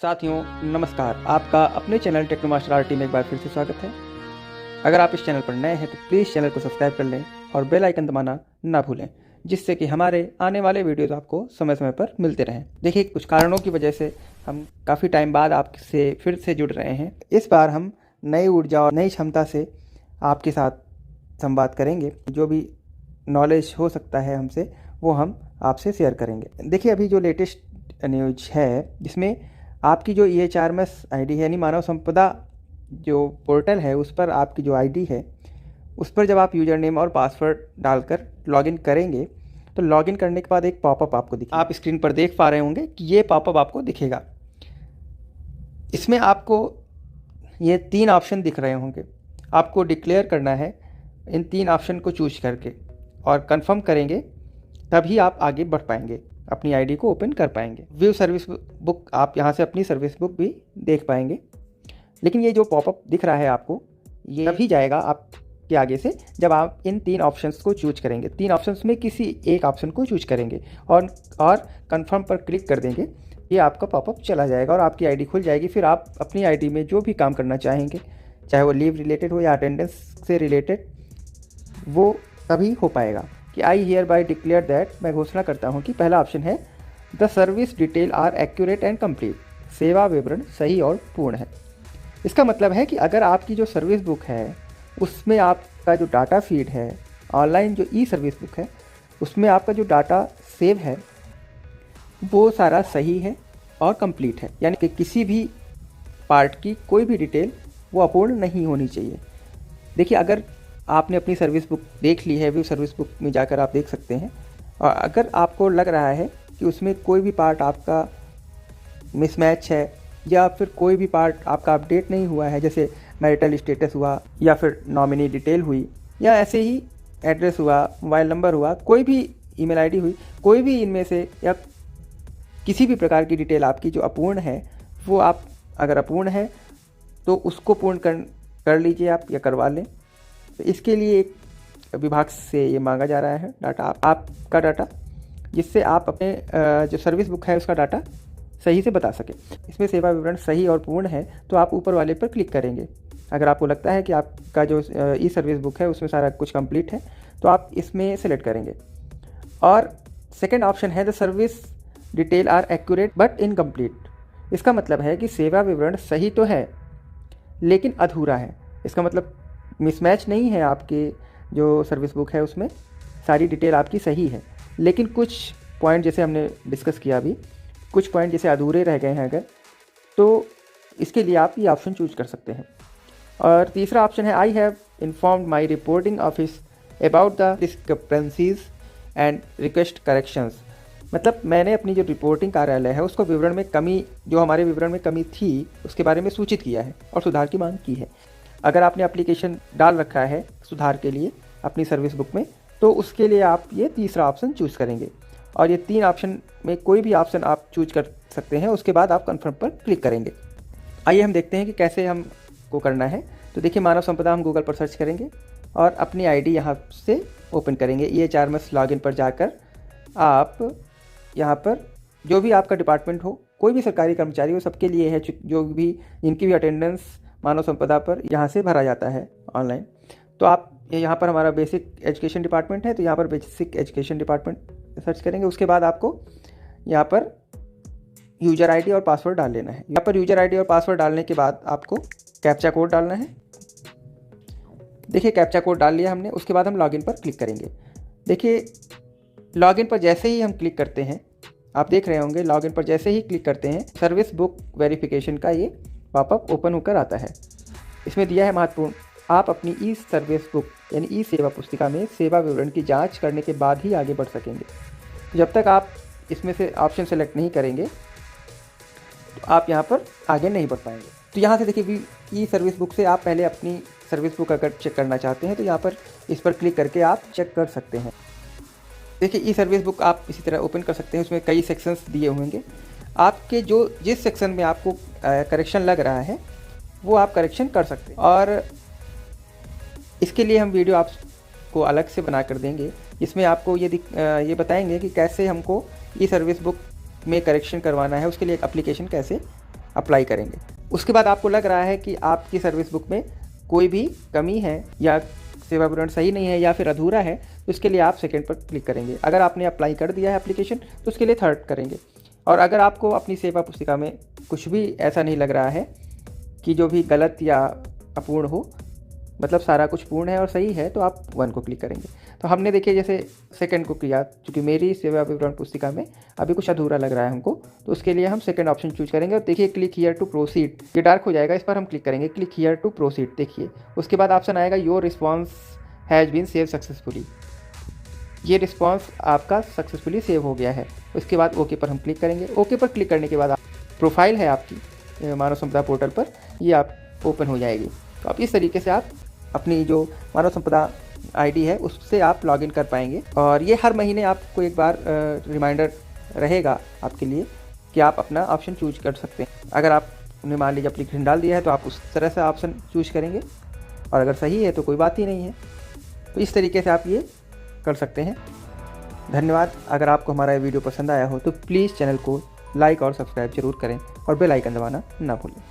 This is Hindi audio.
साथियों नमस्कार, आपका अपने चैनल टेक्नो मास्टर आरटी में एक बार फिर से स्वागत है। अगर आप इस चैनल पर नए हैं तो प्लीज़ चैनल को सब्सक्राइब कर लें और बेल आइकन दबाना ना भूलें, जिससे कि हमारे आने वाले वीडियोस आपको समय समय पर मिलते रहें। देखिए, कुछ कारणों की वजह से हम काफ़ी टाइम बाद आपसे फिर से जुड़ रहे हैं। इस बार हम नई ऊर्जा और नई क्षमता से आपके साथ संवाद करेंगे। जो भी नॉलेज हो सकता है हमसे, वो हम आपसे शेयर करेंगे। देखिए, अभी जो लेटेस्ट न्यूज है जिसमें आपकी जो EHRMS आईडी है, यानी मानव संपदा जो पोर्टल है, उस पर आपकी जो आईडी है, उस पर जब आप यूज़र नेम और पासवर्ड डालकर लॉगिन करेंगे तो लॉगिन करने के बाद एक पॉपअप आपको दिखेगा। आप स्क्रीन पर देख पा रहे होंगे कि ये पॉपअप आपको दिखेगा। इसमें आपको ये 3 ऑप्शन दिख रहे होंगे। आपको डिक्लेयर करना है इन 3 ऑप्शन को चूज करके, और कंफर्म करेंगे तभी आप आगे बढ़ पाएंगे, अपनी आईडी को ओपन कर पाएंगे। व्यू सर्विस बुक, आप यहाँ से अपनी सर्विस बुक भी देख पाएंगे। लेकिन ये जो पॉपअप दिख रहा है आपको, ये तभी जाएगा आपके आगे से जब आप इन 3 ऑप्शंस को चूज करेंगे। 3 ऑप्शंस में किसी एक ऑप्शन को चूज करेंगे और कंफर्म पर क्लिक कर देंगे। ये आपका पॉपअप चला जाएगा और आपकी आईडी खुल जाएगी। फिर आप अपनी आईडी में जो भी काम करना चाहेंगे, चाहे वो लीव रिलेटेड हो या अटेंडेंस से रिलेटेड, वो तभी हो पाएगा। कि I hereby declare that, मैं घोषणा करता हूँ कि पहला ऑप्शन है the service detail are accurate and complete, सेवा विवरण सही और पूर्ण है। इसका मतलब है कि अगर आपकी जो सर्विस बुक है उसमें आपका जो डाटा फीड है, ऑनलाइन जो ई सर्विस बुक है, उसमें आपका जो डाटा सेव है वो सारा सही है और कंप्लीट है। यानी कि किसी भी पार्ट की कोई भी डिटेल वो अपूर्ण नहीं होनी चाहिए। देखिए, अगर आपने अपनी सर्विस बुक देख ली है, व्यू सर्विस बुक में जाकर आप देख सकते हैं, और अगर आपको लग रहा है कि उसमें कोई भी पार्ट आपका मिसमैच है या फिर कोई भी पार्ट आपका अपडेट नहीं हुआ है, जैसे मैरिटल स्टेटस हुआ या फिर नॉमिनी डिटेल हुई या ऐसे ही एड्रेस हुआ, मोबाइल नंबर हुआ, कोई भी ईमेल आईडी हुई, कोई भी इनमें से या किसी भी प्रकार की डिटेल आपकी जो अपूर्ण है, वो आप अगर अपूर्ण है तो उसको पूर्ण कर लीजिए आप या करवा लें। तो इसके लिए एक विभाग से ये मांगा जा रहा है डाटा, आपका डाटा, जिससे आप अपने जो सर्विस बुक है उसका डाटा सही से बता सकें। इसमें सेवा विवरण सही और पूर्ण है तो आप ऊपर वाले पर क्लिक करेंगे। अगर आपको लगता है कि आपका जो ई सर्विस बुक है उसमें सारा कुछ कंप्लीट है तो आप इसमें सेलेक्ट करेंगे। और सेकेंड ऑप्शन है the service detail are accurate but incomplete. इसका मतलब है कि सेवा विवरण सही तो है लेकिन अधूरा है। इसका मतलब मिसमैच नहीं है, आपके जो सर्विस बुक है उसमें सारी डिटेल आपकी सही है, लेकिन कुछ पॉइंट जैसे हमने डिस्कस किया अभी, कुछ पॉइंट जैसे अधूरे रह गए हैं अगर, तो इसके लिए आप ये ऑप्शन चूज कर सकते हैं। और तीसरा ऑप्शन है I have informed my reporting office about the discrepancies and request corrections. मतलब मैंने अपनी जो रिपोर्टिंग कार्यालय है उसको विवरण में कमी, जो हमारे विवरण में कमी थी उसके बारे में सूचित किया है और सुधार की मांग की है। अगर आपने एप्लीकेशन डाल रखा है सुधार के लिए अपनी सर्विस बुक में, तो उसके लिए आप ये तीसरा ऑप्शन चूज़ करेंगे। और ये 3 ऑप्शन में कोई भी ऑप्शन आप चूज कर सकते हैं। उसके बाद आप कन्फर्म पर क्लिक करेंगे। आइए हम देखते हैं कि कैसे हमको करना है। तो देखिए, मानव संपदा हम गूगल पर सर्च करेंगे और अपनी आईडी यहाँ से ओपन करेंगे। EHRMS लॉगिन पर जाकर आप यहाँ पर जो भी आपका डिपार्टमेंट हो, कोई भी सरकारी कर्मचारी हो, सबके लिए है, जो भी जिनकी भी अटेंडेंस मानव संपदा पर यहाँ से भरा जाता है ऑनलाइन। तो आप यहाँ पर हमारा बेसिक एजुकेशन डिपार्टमेंट है, तो यहाँ पर बेसिक एजुकेशन डिपार्टमेंट सर्च करेंगे। उसके बाद आपको यहाँ पर यूज़र आईडी और पासवर्ड डाल लेना है। यहाँ पर यूज़र आईडी और पासवर्ड डालने के बाद आपको कैप्चा कोड डालना है। देखिए, कैप्चा कोड डाल लिया हमने। उसके बाद हम लॉगिन पर क्लिक करेंगे। देखिए, लॉगिन पर जैसे ही हम क्लिक करते हैं, आप देख रहे होंगे, लॉगिन पर जैसे ही क्लिक करते हैं सर्विस बुक वेरिफिकेशन का ये पॉपअप ओपन होकर आता है। इसमें दिया है महत्वपूर्ण, आप अपनी ई सर्विस बुक यानी ई सेवा पुस्तिका में सेवा विवरण की जांच करने के बाद ही आगे बढ़ सकेंगे। जब तक आप इसमें से ऑप्शन सेलेक्ट नहीं करेंगे तो आप यहाँ पर आगे नहीं बढ़ पाएंगे। तो यहाँ से देखिए, ई सर्विस बुक से आप पहले अपनी सर्विस बुक अगर चेक करना चाहते हैं तो यहाँ पर इस पर क्लिक करके आप चेक कर सकते हैं। देखिए, ई सर्विस बुक आप इसी तरह ओपन कर सकते हैं। उसमें कई सेक्शंस दिए होंगे। आपके जो जिस सेक्शन में आपको करेक्शन लग रहा है वो आप करेक्शन कर सकते हैं। और इसके लिए हम वीडियो आपको अलग से बना कर देंगे, जिसमें आपको ये बताएंगे कि कैसे हमको ई सर्विस बुक में करेक्शन करवाना है, उसके लिए एक एप्लीकेशन कैसे अप्लाई करेंगे। उसके बाद आपको लग रहा है कि आपकी सर्विस बुक में कोई भी कमी है या सेवा विवरण सही नहीं है या फिर अधूरा है, तो इसके लिए आप सेकंड पर क्लिक करेंगे। अगर आपने अप्लाई कर दिया है एप्लीकेशन तो उसके लिए थर्ड करेंगे। और अगर आपको अपनी सेवा पुस्तिका में कुछ भी ऐसा नहीं लग रहा है कि जो भी गलत या अपूर्ण हो, मतलब सारा कुछ पूर्ण है और सही है, तो आप 1 को क्लिक करेंगे। तो हमने देखिए जैसे सेकंड को किया, क्योंकि मेरी सेवा विवरण पुस्तिका में अभी कुछ अधूरा लग रहा है हमको, तो उसके लिए हम सेकंड ऑप्शन चूज करेंगे। और देखिए क्लिक हियर टू प्रोसीड, ये डार्क हो जाएगा, इस पर हम क्लिक करेंगे, क्लिक हियर टू प्रोसीड। देखिए उसके बाद ऑप्शन आएगा your response has been save successfully, ये रिस्पॉन्स आपका सक्सेसफुली सेव हो गया है। उसके बाद ओके पर हम क्लिक करेंगे। ओके पर क्लिक करने के बाद प्रोफाइल है आपकी मानव संपदा पोर्टल पर, ये आप ओपन हो जाएगी। तो आप इस तरीके से आप अपनी जो मानव संपदा आईडी है उससे आप लॉगिन कर पाएंगे। और ये हर महीने आपको एक बार रिमाइंडर रहेगा आपके लिए कि आप अपना ऑप्शन चूज कर सकते हैं। अगर आपने मान लीजिए एप्लीकेशन डाल दिया है तो आप उस तरह से ऑप्शन चूज करेंगे, और अगर सही है तो कोई बात ही नहीं है। तो इस तरीके से आप ये कर सकते हैं। धन्यवाद। अगर आपको हमारा वीडियो पसंद आया हो तो प्लीज़ चैनल को लाइक और सब्सक्राइब जरूर करें और बेल आइकन दबाना ना भूलें।